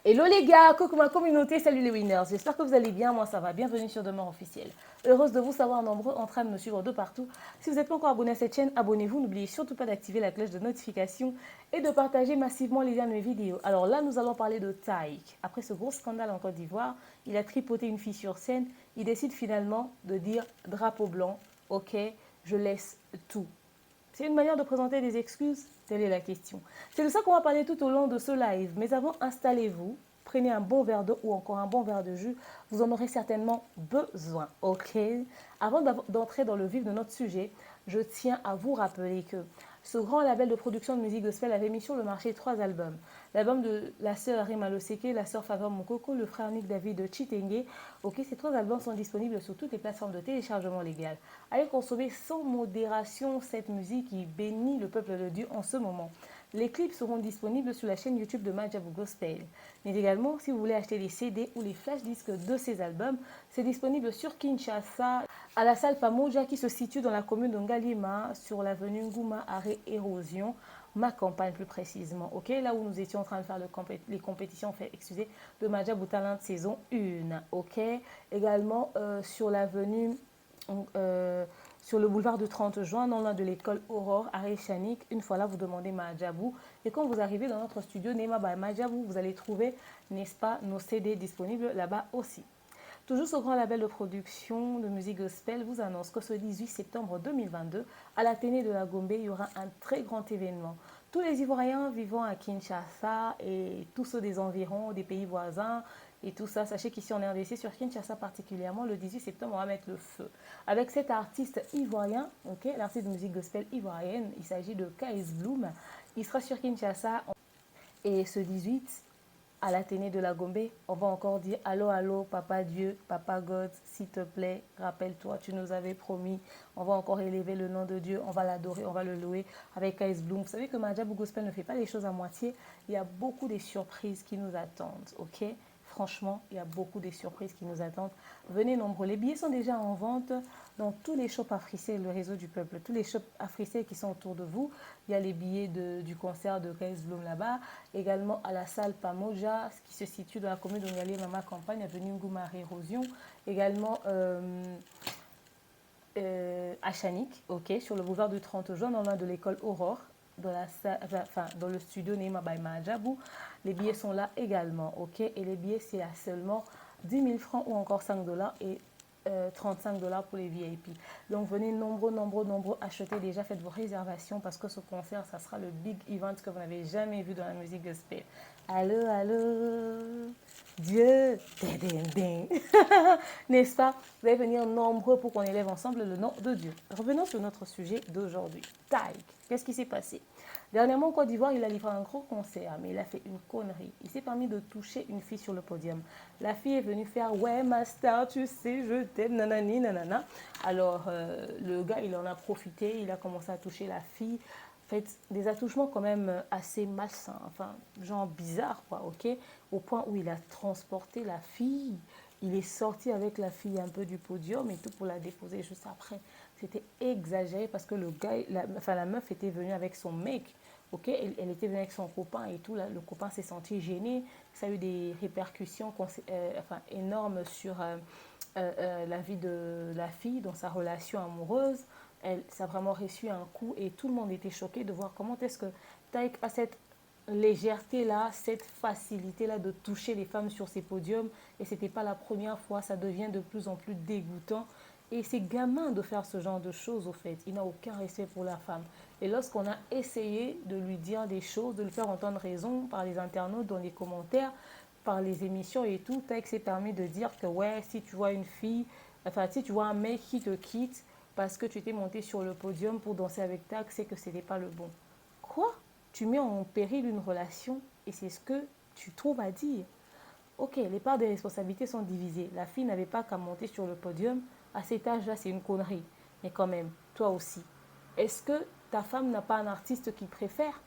Hello les gars, coucou ma communauté, salut les winners, j'espère que vous allez bien, moi ça va, bienvenue sur Demain Officiel. Heureuse de vous savoir nombreux en train de me suivre de partout. Si vous n'êtes pas encore abonné à cette chaîne, abonnez-vous, n'oubliez surtout pas d'activer la cloche de notification et de partager massivement les liens de mes vidéos. Alors là, nous allons parler de Taïk. Après ce gros scandale en Côte d'Ivoire, il a tripoté une fille sur scène, il décide finalement de dire drapeau blanc, ok, je laisse tout. C'est une manière de présenter des excuses? Telle est la question. C'est de ça qu'on va parler tout au long de ce live. Mais avant, installez-vous, prenez un bon verre d'eau ou encore un bon verre de jus. Vous en aurez certainement besoin, ok? Avant d'entrer dans le vif de notre sujet, je tiens à vous rappeler que ce grand label de production de musique gospel avait mis sur le marché 3 albums. L'album de la sœur Rima Loseke, la sœur Favor Mokoko, le frère Nick David Chitenge. Ok, ces 3 albums sont disponibles sur toutes les plateformes de téléchargement légal. Allez consommer sans modération cette musique qui bénit le peuple de Dieu en ce moment. Les clips seront disponibles sur la chaîne YouTube de Majabou Gospel. Mais également, si vous voulez acheter les CD ou les flash disques de ces albums, c'est disponible sur Kinshasa, à la salle Pamoja qui se situe dans la commune de Ngalima, sur l'avenue Ngouma, arrêt Érosion, ma campagne plus précisément, ok, là où nous étions en train de faire les compétitions de Majabou Talent saison 1, ok, également sur l'avenue sur le boulevard du 30 juin, non loin de l'école Aurore, à Chanik. Une fois là, vous demandez Majabou. Et quand vous arrivez dans notre studio Nema by Majabou, vous allez trouver, n'est-ce pas, nos CD disponibles là-bas aussi. Toujours ce grand label de production de musique gospel vous annonce que ce 18 septembre 2022, à l'Athénée de la Gombe, il y aura un très grand événement. Tous les Ivoiriens vivant à Kinshasa et tous ceux des environs, des pays voisins et tout ça, sachez qu'ici en RDC, sur Kinshasa particulièrement, le 18 septembre, on va mettre le feu. Avec cet artiste ivoirien, okay, l'artiste de musique gospel ivoirienne, il s'agit de K.S. Bloom. Il sera sur Kinshasa et ce 18, à l'Athénée de la Gombe, on va encore dire allô, allô, papa Dieu, papa God, s'il te plaît, rappelle-toi, tu nous avais promis. On va encore élever le nom de Dieu, on va l'adorer, on va le louer avec K.S. Bloom. Vous savez que Majabou Gospel ne fait pas les choses à moitié. Il y a beaucoup de surprises qui nous attendent, ok? Franchement, il y a beaucoup de surprises qui nous attendent. Venez nombreux. Les billets sont déjà en vente dans tous les shops Africell, le réseau du peuple. Tous les shops Africell qui sont autour de vous. Il y a les billets du concert de K.S. Bloom là-bas. Également à la salle Pamoja, qui se situe dans la commune de Ngalé, Mama Campagne, avenue Ngouma, Érosion. Également à Chanik, ok, sur le boulevard du 30 juin, dans l'un de l'école Aurore. Dans le studio Neema by Majabou. Les billets sont là également, ok? Et les billets, c'est à seulement 10 000 francs ou encore 5 dollars et 35 dollars pour les VIP. Donc venez nombreux acheter déjà, faites vos réservations parce que ce concert, ça sera le big event que vous n'avez jamais vu dans la musique gospel. Allô, allô, Dieu, n'est-ce pas? Vous allez venir nombreux pour qu'on élève ensemble le nom de Dieu. Revenons sur notre sujet d'aujourd'hui. Taïk, qu'est-ce qui s'est passé? Dernièrement, en Côte d'Ivoire, il a livré un gros concert, mais il a fait une connerie. Il s'est permis de toucher une fille sur le podium. La fille est venue faire « Ouais, ma star, tu sais, je t'aime, nanani, nanana ». Alors, le gars, il en a profité, il a commencé à toucher la fille. En fait, des attouchements quand même assez malsains, enfin, genre bizarre, quoi, ok? Au point où il a transporté la fille. Il est sorti avec la fille un peu du podium et tout pour la déposer juste après. C'était exagéré parce que le gars, la meuf était venue avec son mec. Ok, elle était venue avec son copain et tout. Là, le copain s'est senti gêné. Ça a eu des répercussions énormes sur la vie de la fille, dans sa relation amoureuse. Ça a vraiment reçu un coup et tout le monde était choqué de voir comment est-ce que Taïk a cette légèreté-là, cette facilité-là de toucher les femmes sur ces podiums. Et ce n'était pas la première fois, ça devient de plus en plus dégoûtant. Et c'est gamin de faire ce genre de choses, au fait. Il n'a aucun respect pour la femme. Et lorsqu'on a essayé de lui dire des choses, de lui faire entendre raison par les internautes, dans les commentaires, par les émissions et tout, Taïk s'est permis de dire que ouais, si tu vois une fille, enfin si tu vois un mec qui te quitte parce que tu t'es monté sur le podium pour danser avec Taïk, c'est que ce n'était pas le bon. Quoi? Tu mets en péril une relation et c'est ce que tu trouves à dire. Ok, les parts des responsabilités sont divisées. La fille n'avait pas qu'à monter sur le podium. À cet âge-là, c'est une connerie. Mais quand même, toi aussi. Est-ce que ta femme n'a pas un artiste qu'il préfère?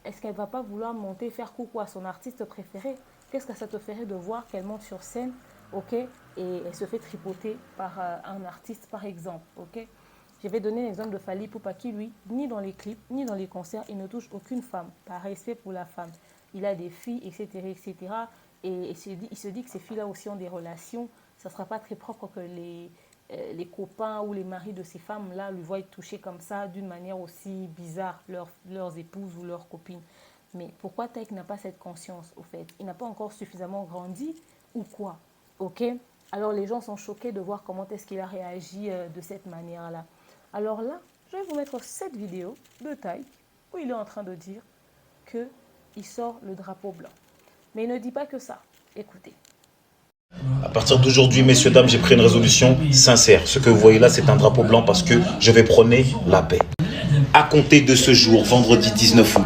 Est-ce qu'elle ne va pas vouloir monter, faire coucou à son artiste préféré? Qu'est-ce que ça te ferait de voir qu'elle monte sur scène, ok, et elle se fait tripoter par un artiste, par exemple, ok? Je vais donner l'exemple de Fally Ipupa qui, lui, ni dans les clips, ni dans les concerts, il ne touche aucune femme, par respect pour la femme. Il a des filles, etc., etc. Et il se dit que ces filles-là aussi ont des relations. Ça ne sera pas très propre que les copains ou les maris de ces femmes-là lui voient toucher comme ça, d'une manière aussi bizarre, leurs épouses ou leurs copines. Mais pourquoi Taïk n'a pas cette conscience, au fait? Il n'a pas encore suffisamment grandi ou quoi? Ok? Alors les gens sont choqués de voir comment est-ce qu'il a réagi de cette manière-là. Alors là, je vais vous mettre cette vidéo de Taïk où il est en train de dire qu'il sort le drapeau blanc. Mais il ne dit pas que ça. Écoutez. À partir d'aujourd'hui, messieurs, dames, j'ai pris une résolution sincère. Ce que vous voyez là, c'est un drapeau blanc parce que je vais prôner la paix. À compter de ce jour, vendredi 19 août,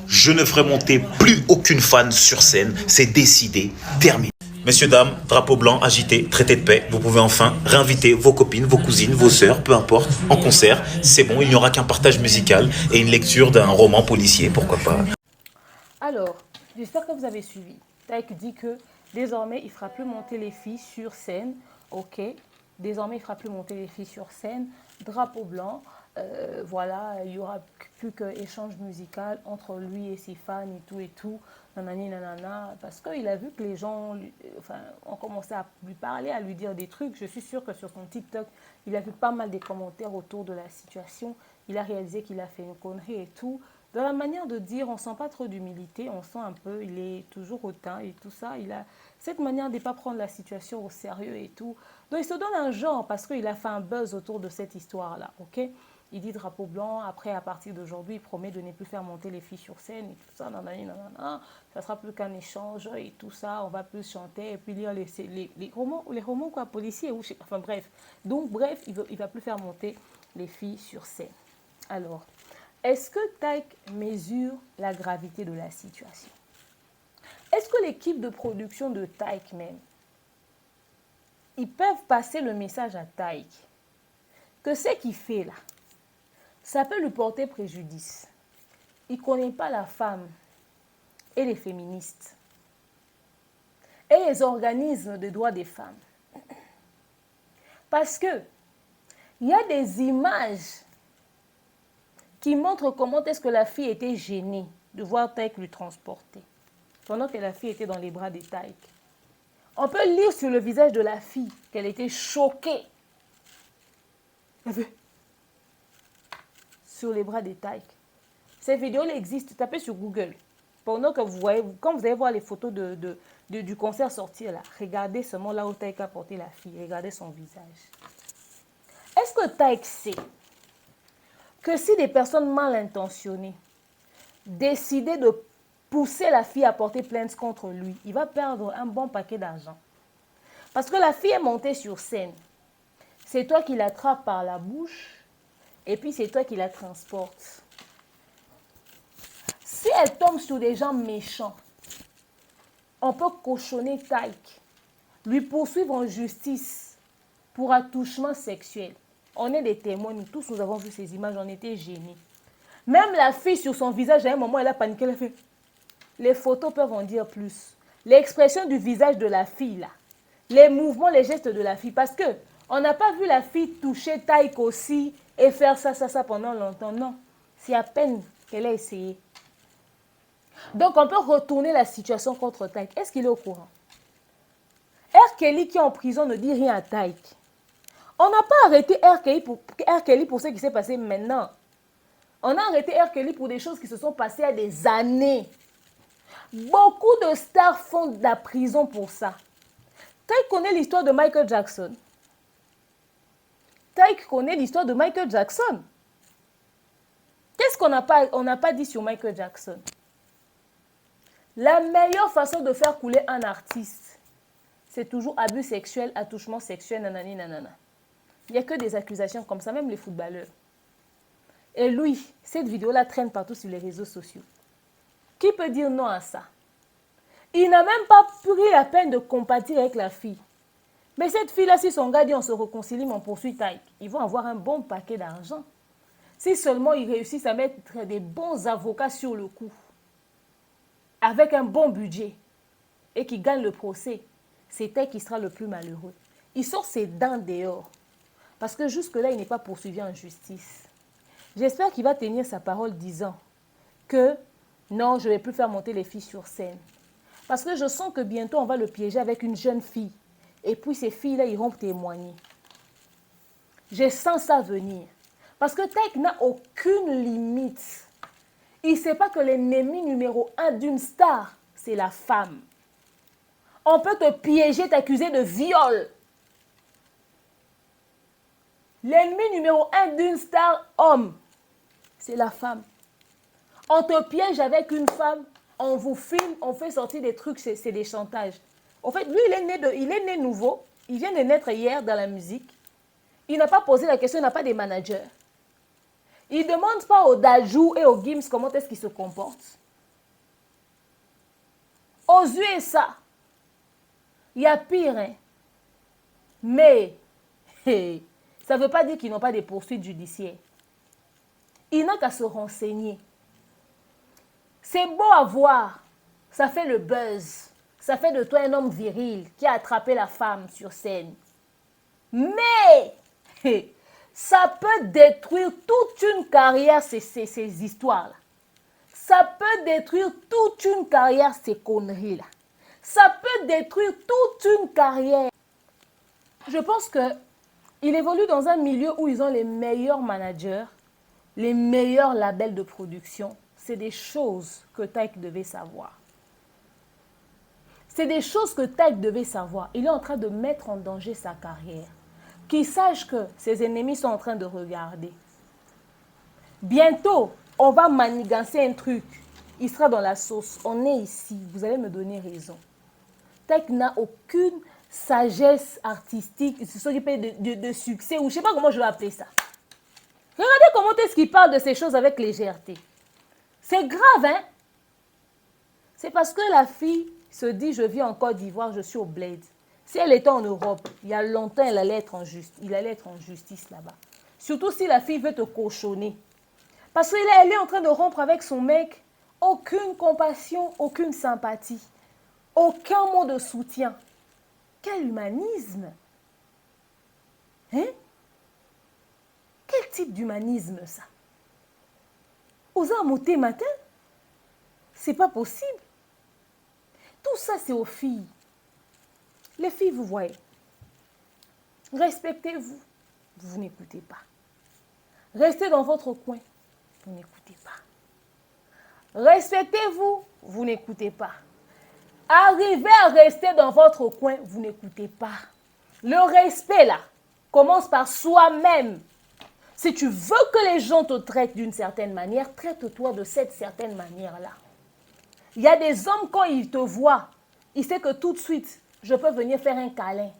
je ne ferai monter plus aucune fan sur scène. C'est décidé, terminé. Messieurs, dames, drapeau blanc agité, traité de paix. Vous pouvez enfin réinviter vos copines, vos cousines, vos sœurs, peu importe, en concert. C'est bon, il n'y aura qu'un partage musical et une lecture d'un roman policier, pourquoi pas. Alors, j'espère que vous avez suivi. Taïk dit que désormais, il ne fera plus monter les filles sur scène. Ok, désormais, il ne fera plus monter les filles sur scène. Drapeau blanc. Voilà, il n'y aura plus qu'échange musical entre lui et ses fans et tout, nanani, nanana, parce qu'il a vu que les gens ont commencé à lui parler, à lui dire des trucs. Je suis sûre que sur son TikTok, il a vu pas mal des commentaires autour de la situation. Il a réalisé qu'il a fait une connerie et tout. Dans la manière de dire, on ne sent pas trop d'humilité, on sent un peu, il est toujours hautain et tout ça. Il a cette manière de ne pas prendre la situation au sérieux et tout. Donc il se donne un genre parce qu'il a fait un buzz autour de cette histoire-là, ok? Il dit drapeau blanc, après à partir d'aujourd'hui, il promet de ne plus faire monter les filles sur scène et tout ça, nanana, nanana. Ça sera plus qu'un échange et tout ça, on va plus chanter et puis lire les romans quoi, policiers, ou enfin bref. Donc bref, il ne va plus faire monter les filles sur scène. Alors, est-ce que Taïk mesure la gravité de la situation? Est-ce que l'équipe de production de Taïk même, ils peuvent passer le message à Taïk que ce qu'il fait là, ça peut lui porter préjudice. Il ne connaît pas la femme et les féministes et les organismes de droits des femmes. Parce que il y a des images qui montrent comment est-ce que la fille était gênée de voir Taïk lui transporter pendant que la fille était dans les bras de Taïk. On peut lire sur le visage de la fille qu'elle était choquée. Sur les bras de Taïk. Ces vidéos-là existent. Tapez sur Google. Pendant que vous voyez, quand vous allez voir les photos du concert sortir là, regardez seulement là où Taïk a porté la fille. Regardez son visage. Est-ce que Taïk sait que si des personnes mal intentionnées décidaient de pousser la fille à porter plainte contre lui, il va perdre un bon paquet d'argent? Parce que la fille est montée sur scène. C'est toi qui l'attrapes par la bouche et puis c'est toi qui la transportes. Si elle tombe sur des gens méchants, on peut cochonner Taïk, lui poursuivre en justice pour attouchement sexuel. On est des témoins, nous tous nous avons vu ces images, on était gênés. Même la fille sur son visage, à un moment, elle a paniqué, elle a fait. Les photos peuvent en dire plus. L'expression du visage de la fille, là. Les mouvements, les gestes de la fille. Parce que on n'a pas vu la fille toucher Taïk aussi et faire ça pendant longtemps. Non. C'est à peine qu'elle a essayé. Donc, on peut retourner la situation contre Taïk. Est-ce qu'il est au courant? R. Kelly qui est en prison ne dit rien à Taïk. On n'a pas arrêté R. Kelly pour ce qui s'est passé maintenant. On a arrêté R. Kelly pour des choses qui se sont passées il y a des années. Beaucoup de stars font de la prison pour ça. Taïk connaît l'histoire de Michael Jackson. Taïk connaît l'histoire de Michael Jackson. Qu'est-ce qu'on n'a pas dit sur Michael Jackson? La meilleure façon de faire couler un artiste, c'est toujours abus sexuel, attouchement sexuel, nanani, nanana. Il n'y a que des accusations comme ça, même les footballeurs. Et lui, cette vidéo-là traîne partout sur les réseaux sociaux. Qui peut dire non à ça? Il n'a même pas pris la peine de compatir avec la fille. Mais cette fille-là, si son gars dit on se réconcilie, mais on poursuit Taïk, ils vont avoir un bon paquet d'argent. Si seulement ils réussissent à mettre des bons avocats sur le coup, avec un bon budget, et qui gagnent le procès, c'est Taïk qui sera le plus malheureux. Il sort ses dents dehors. Parce que jusque-là, il n'est pas poursuivi en justice. J'espère qu'il va tenir sa parole disant que non, je ne vais plus faire monter les filles sur scène. Parce que je sens que bientôt, on va le piéger avec une jeune fille. Et puis, ces filles-là iront témoigner. Je sens ça venir. Parce que Taïk n'a aucune limite. Il ne sait pas que l'ennemi numéro 1 d'une star, c'est la femme. On peut te piéger, t'accuser de viol. L'ennemi numéro 1 d'une star homme, c'est la femme. On te piège avec une femme, on vous filme, on fait sortir des trucs, c'est des chantages. En fait, lui, il est né nouveau. Il vient de naître hier dans la musique. Il n'a pas posé la question, il n'a pas des managers. Il ne demande pas aux Dajou et aux Gims comment est-ce qu'ils se comportent. Aux USA, il y a pire. Hein? Mais, ça ne veut pas dire qu'ils n'ont pas des poursuites judiciaires. Il n'a qu'à se renseigner. C'est beau à voir. Ça fait le buzz. Ça fait de toi un homme viril qui a attrapé la femme sur scène. Mais, ça peut détruire toute une carrière, ces histoires-là. Ça peut détruire toute une carrière, ces conneries-là. Ça peut détruire toute une carrière. Je pense qu'il évolue dans un milieu où ils ont les meilleurs managers, les meilleurs labels de production. C'est des choses que Taïk devait savoir. C'est des choses que Taïk devait savoir. Il est en train de mettre en danger sa carrière. Qu'il sache que ses ennemis sont en train de regarder. Bientôt, on va manigancer un truc. Il sera dans la sauce. On est ici. Vous allez me donner raison. Taïk n'a aucune sagesse artistique, ce qui peut de succès, ou je ne sais pas comment je vais appeler ça. Regardez comment est-ce qu'il parle de ces choses avec légèreté. C'est grave, hein? C'est parce que la fille se dit, je vis en Côte d'Ivoire, je suis au bled. Si elle était en Europe, il y a longtemps, il allait être en justice là-bas. Surtout si la fille veut te cochonner. Parce qu'elle est en train de rompre avec son mec. Aucune compassion, aucune sympathie. Aucun mot de soutien. Quel humanisme! Hein? Quel type d'humanisme, ça? Oser monter matin? C'est pas possible. Tout ça, c'est aux filles. Les filles, vous voyez. Respectez-vous. Vous n'écoutez pas. Restez dans votre coin. Vous n'écoutez pas. Respectez-vous. Vous n'écoutez pas. Arrivez à rester dans votre coin. Vous n'écoutez pas. Le respect, là, commence par soi-même. Si tu veux que les gens te traitent d'une certaine manière, traite-toi de cette certaine manière-là. Il y a des hommes, quand ils te voient, ils savent que tout de suite, je peux venir faire un câlin.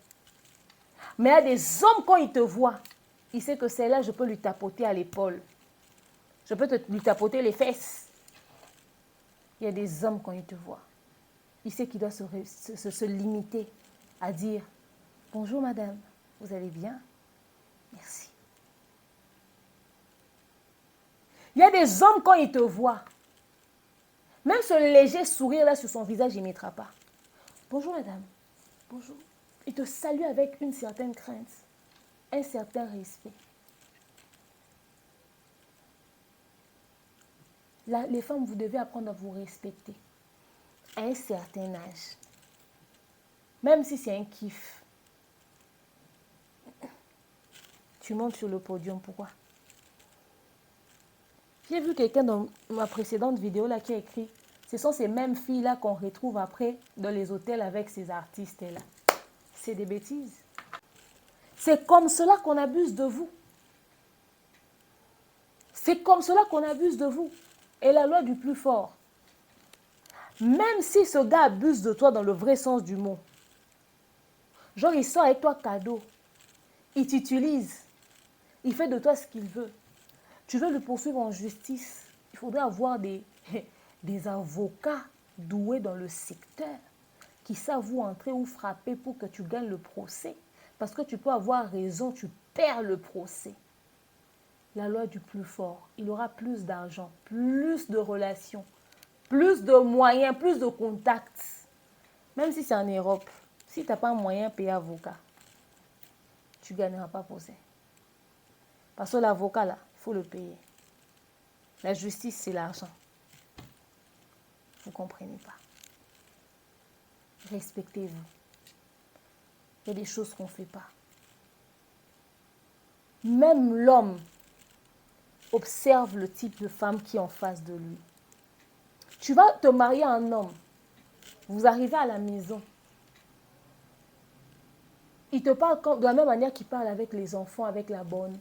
Mais il y a des hommes, quand ils te voient, ils savent que c'est là, je peux lui tapoter à l'épaule. Je peux lui tapoter les fesses. Il y a des hommes, quand ils te voient, ils savent qu'ils doivent se limiter à dire « Bonjour madame, vous allez bien? Merci. » Il y a des hommes, quand ils te voient, même ce léger sourire-là sur son visage, il ne mettra pas. Bonjour madame, bonjour. Il te salue avec une certaine crainte, un certain respect. Là, les femmes, vous devez apprendre à vous respecter à un certain âge. Même si c'est un kiff. Tu montes sur le podium, pourquoi? J'ai vu quelqu'un dans ma précédente vidéo là qui a écrit « Ce sont ces mêmes filles-là qu'on retrouve après dans les hôtels avec ces artistes-là. » C'est des bêtises. C'est comme cela qu'on abuse de vous. C'est comme cela qu'on abuse de vous. Et la loi du plus fort. Même si ce gars abuse de toi dans le vrai sens du mot, genre il sort avec toi cadeau, il t'utilise, il fait de toi ce qu'il veut. Tu veux le poursuivre en justice, il faudrait avoir des avocats doués dans le secteur qui savent où entrer ou frapper pour que tu gagnes le procès. Parce que tu peux avoir raison, tu perds le procès. La loi du plus fort, il aura plus d'argent, plus de relations, plus de moyens, plus de contacts. Même si c'est en Europe, si tu n'as pas un moyen de payer avocat, tu ne gagneras pas procès. Parce que l'avocat, là, il faut le payer. La justice, c'est l'argent. Vous ne comprenez pas. respectez-vous. Il y a des choses qu'on ne fait pas. Même l'homme observe le type de femme qui est en face de lui. Tu vas te marier à un homme. Vous arrivez à la maison. Il te parle de la même manière qu'il parle avec les enfants, avec la bonne.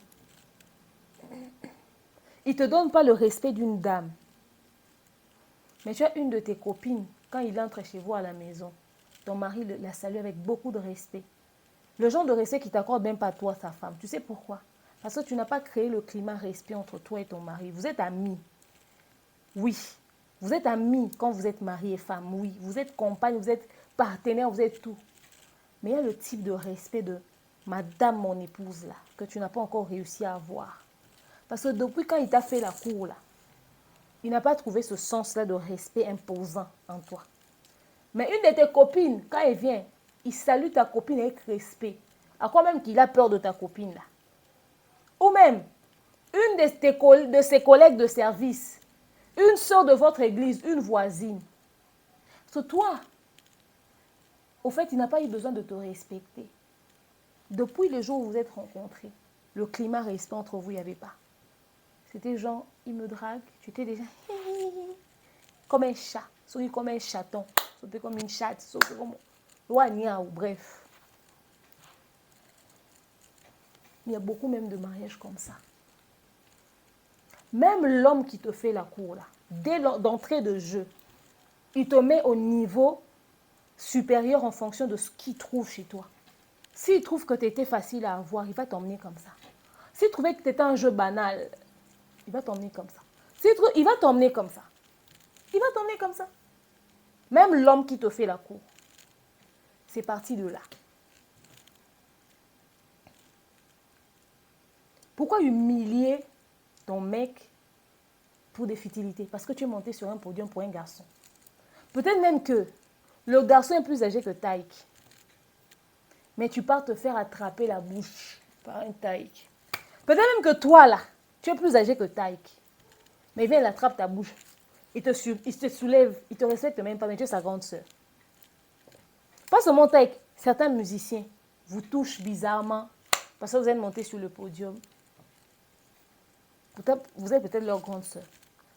Il ne te donne pas le respect d'une dame. Mais tu as une de tes copines, quand il entre chez vous à la maison, ton mari la salue avec beaucoup de respect. Le genre de respect qu'il t'accorde même pas toi, sa femme. Tu sais pourquoi? Parce que tu n'as pas créé le climat respect entre toi et ton mari. Vous êtes amis. Oui. Vous êtes amis quand vous êtes mari et femme. Oui. Vous êtes compagne, vous êtes partenaire, vous êtes tout. Mais il y a le type de respect de madame, mon épouse, là, que tu n'as pas encore réussi à avoir. Parce que depuis quand il t'a fait la cour, là, il n'a pas trouvé ce sens-là de respect imposant en toi. Mais une de tes copines, quand elle vient, il salue ta copine avec respect. À quoi même qu'il a peur de ta copine, là? Ou même, une de ses collègues de service, une sœur de votre église, une voisine. Parce que toi, au fait, il n'a pas eu besoin de te respecter. Depuis le jour où vous vous êtes rencontrés, le climat respect entre vous, il n'y avait pas. C'était genre, il me drague, tu étais déjà comme un chat, sauté comme un chaton, sauté comme une chatte, sauté comme... Bref. Il y a beaucoup même de mariages comme ça. Même l'homme qui te fait la cour, là, dès d'entrée de jeu, il te met au niveau supérieur en fonction de ce qu'il trouve chez toi. S'il trouve que tu étais facile à avoir, il va t'emmener comme ça. S'il trouvait que tu étais un jeu banal, il va t'emmener comme ça. Il va t'emmener comme ça. Il va t'emmener comme ça. Même l'homme qui te fait la cour. C'est parti de là. Pourquoi humilier ton mec pour des futilités? Parce que tu es monté sur un podium pour un garçon. Peut-être même que le garçon est plus âgé que Taïk. Mais tu pars te faire attraper la bouche par un Taïk. Peut-être même que toi, là, tu es plus âgé que Taïk. Mais il vient, il attrape ta bouche. Il te soulève. Il ne te respecte même pas, mais tu es sa grande sœur. Pas seulement Taïk. Certains musiciens vous touchent bizarrement parce que vous êtes monté sur le podium. Vous êtes peut-être leur grande sœur.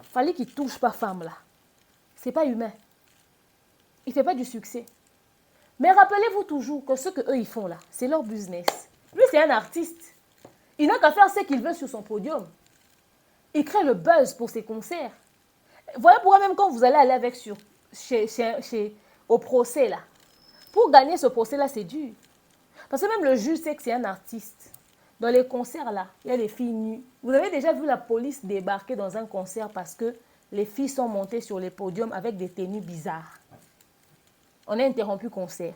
Fallait qu'il ne touche pas femme, là. Ce n'est pas humain. Il ne fait pas du succès. Mais rappelez-vous toujours que ce qu'eux, ils font là, c'est leur business. Lui, c'est un artiste. Il n'a qu'à faire ce qu'il veut sur son podium. Il crée le buzz pour ses concerts. Voilà pourquoi même quand vous allez aller avec au procès là, pour gagner ce procès là, c'est dur. Parce que même le juge sait que c'est un artiste. Dans les concerts là, il y a des filles nues. Vous avez déjà vu la police débarquer dans un concert parce que les filles sont montées sur les podiums avec des tenues bizarres. On a interrompu le concert.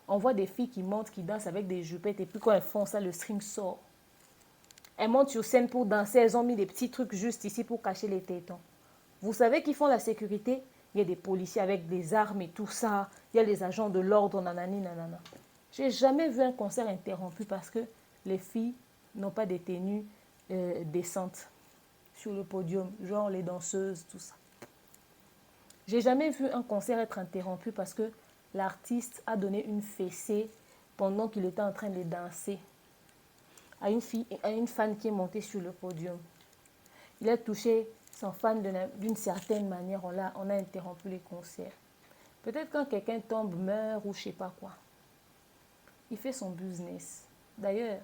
On voit des filles qui montent, qui dansent avec des jupettes et puis quand elles font ça, le string sort. Elles montent sur scène pour danser, elles ont mis des petits trucs juste ici pour cacher les tétons. Vous savez qui font la sécurité? Il y a des policiers avec des armes et tout ça. Il y a les agents de l'ordre, nanani, nanana. Je n'ai jamais vu un concert interrompu parce que les filles n'ont pas des tenues décentes sur le podium, genre les danseuses, tout ça. J'ai jamais vu un concert être interrompu parce que l'artiste a donné une fessée pendant qu'il était en train de danser à une fan qui est montée sur le podium. Il a touché son fan d'une certaine manière, on a interrompu les concerts. Peut-être quand quelqu'un tombe, meurt ou je ne sais pas quoi. Il fait son business. D'ailleurs,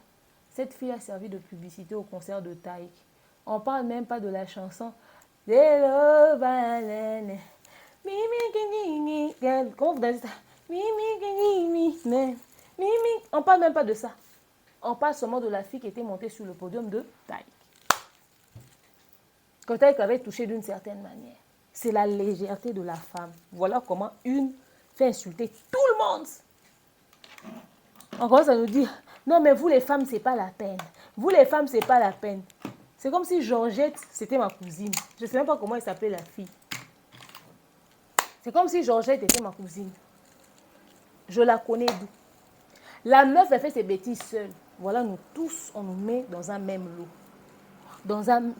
cette fille a servi de publicité au concert de Taïk. On ne parle même pas de la chanson. Comment vous dansez ça? On ne parle même pas de ça. On parle seulement de la fille qui était montée sur le podium de Taïk. Quand Taïk avait touché d'une certaine manière. C'est la légèreté de la femme. Voilà comment une fait insulter tout le monde. On commence à nous dire, non mais vous les femmes, c'est pas la peine. Vous les femmes, c'est pas la peine. C'est comme si Georgette, c'était ma cousine. Je ne sais même pas comment elle s'appelait la fille. C'est comme si Georgette était ma cousine. Je la connais d'où? La meuf, elle fait ses bêtises seule. Voilà, nous tous, on nous met dans un même lot.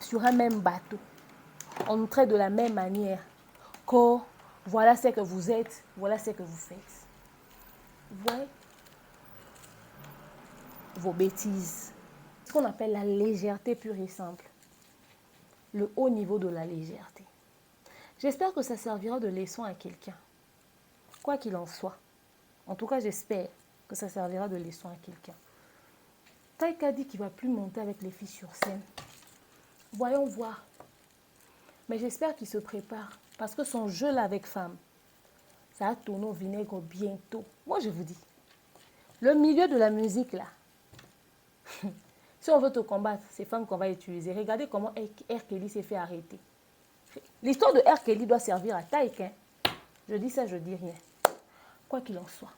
Sur un même bateau. On nous traite de la même manière. Que voilà ce que vous êtes, voilà ce que vous faites. Vous voyez? Vos bêtises. Ce qu'on appelle la légèreté pure et simple. Le haut niveau de la légèreté. J'espère que ça servira de leçon à quelqu'un. Quoi qu'il en soit. En tout cas, j'espère que ça servira de leçon à quelqu'un. Taïka dit qu'il ne va plus monter avec les filles sur scène. Voyons voir. Mais j'espère qu'il se prépare. Parce que son jeu là avec femme, ça va tourner au vinaigre bientôt. Moi, je vous dis. Le milieu de la musique là. Si on veut te combattre, c'est femmes qu'on va utiliser. Regardez comment R. Kelly s'est fait arrêter. L'histoire de R. Kelly doit servir à Taïka. Je dis ça, je dis rien. Quoi qu'il en soit.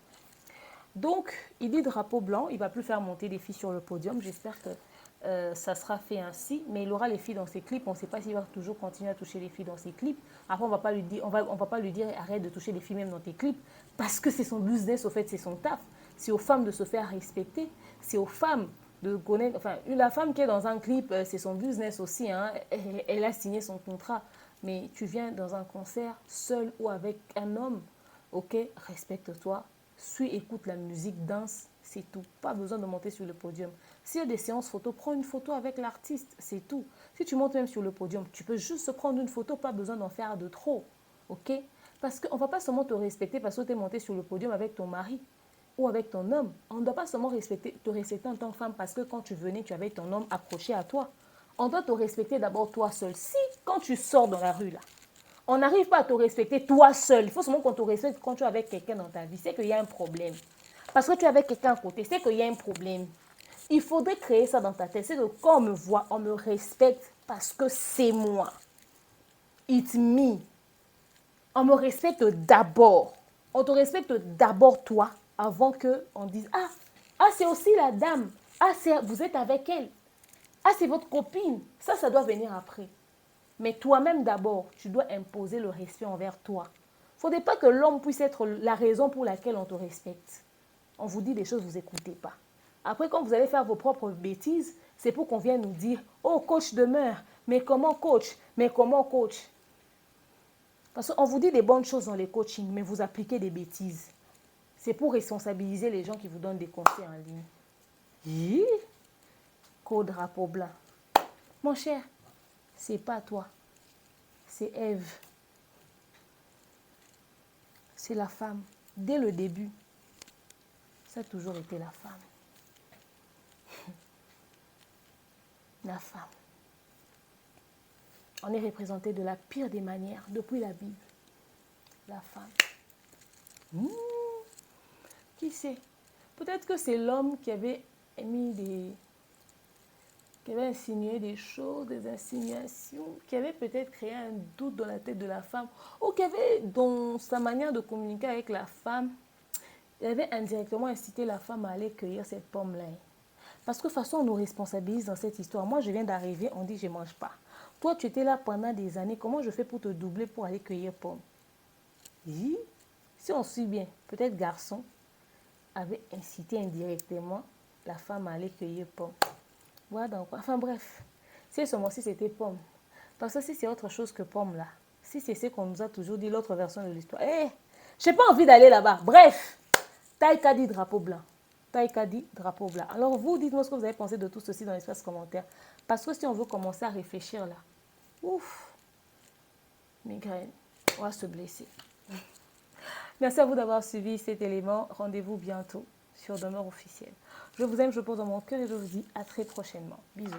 Donc, il dit drapeau blanc, il ne va plus faire monter des filles sur le podium. J'espère que ça sera fait ainsi. Mais il aura les filles dans ses clips. On ne sait pas s'il va toujours continuer à toucher les filles dans ses clips. Après, on ne va pas lui dire arrête de toucher les filles même dans tes clips. Parce que c'est son business, au fait, c'est son taf. C'est aux femmes de se faire respecter. C'est aux femmes de connaître. Enfin, la femme qui est dans un clip, c'est son business aussi. Hein. Elle a signé son contrat. Mais tu viens dans un concert seul ou avec un homme. Ok, respecte-toi. Suis, écoute la musique, danse, c'est tout. Pas besoin de monter sur le podium. S'il y a des séances photo, prends une photo avec l'artiste, c'est tout. Si tu montes même sur le podium, tu peux juste prendre une photo, pas besoin d'en faire de trop. Ok? Parce qu'on ne va pas seulement te respecter parce que tu es monté sur le podium avec ton mari ou avec ton homme. On ne doit pas seulement te respecter en tant que femme parce que quand tu venais, tu avais ton homme accroché à toi. On doit te respecter d'abord toi seul. Si, quand tu sors dans la rue là, on n'arrive pas à te respecter toi seul. Il faut seulement qu'on te respecte quand tu es avec quelqu'un dans ta vie. C'est qu'il y a un problème. Parce que tu es avec quelqu'un à côté, c'est qu'il y a un problème. Il faudrait créer ça dans ta tête. C'est que quand on me voit, on me respecte parce que c'est moi. It's me. On me respecte d'abord. On te respecte d'abord toi avant qu'on dise ah, c'est aussi la dame. Ah, vous êtes avec elle. Ah, c'est votre copine. Ça doit venir après. Mais toi-même d'abord, tu dois imposer le respect envers toi. Il ne faudrait pas que l'homme puisse être la raison pour laquelle on te respecte. On vous dit des choses, vous n'écoutez pas. Après, quand vous allez faire vos propres bêtises, c'est pour qu'on vienne nous dire « Oh, coach demeure, mais comment coach? Mais comment coach ?» Parce qu'on vous dit des bonnes choses dans les coachings, mais vous appliquez des bêtises. C'est pour responsabiliser les gens qui vous donnent des conseils en ligne. Code drapeau blanc. Mon cher, c'est pas toi, c'est Ève. C'est la femme. Dès le début, ça a toujours été la femme. La femme. On est représenté de la pire des manières depuis la Bible. La femme. Qui sait? Peut-être que c'est l'homme qui avait qui avait insinué des choses, des insinuations, qui avait peut-être créé un doute dans la tête de la femme, ou qui avait, dans sa manière de communiquer avec la femme, il avait indirectement incité la femme à aller cueillir cette pomme-là. Parce que de toute façon, on nous responsabilise dans cette histoire. Moi, je viens d'arriver, on dit, je ne mange pas. Toi, tu étais là pendant des années, comment je fais pour te doubler pour aller cueillir pomme? Si on suit bien, peut-être garçon avait incité indirectement la femme à aller cueillir pomme. Voilà donc, enfin bref, si ce mois-ci c'était pomme, parce que si c'est autre chose que pomme là, si c'est ce qu'on nous a toujours dit, l'autre version de l'histoire, je n'ai pas envie d'aller là-bas. Bref, Taïka dit drapeau blanc. Taïka dit drapeau blanc. Alors vous, dites-moi ce que vous avez pensé de tout ceci dans l'espace commentaire. Parce que si on veut commencer à réfléchir là, ouf, migraine, on va se blesser. Merci à vous d'avoir suivi cet élément. Rendez-vous bientôt sur Demeure officielle. Je vous aime, je pose dans mon cœur et je vous dis à très prochainement. Bisous.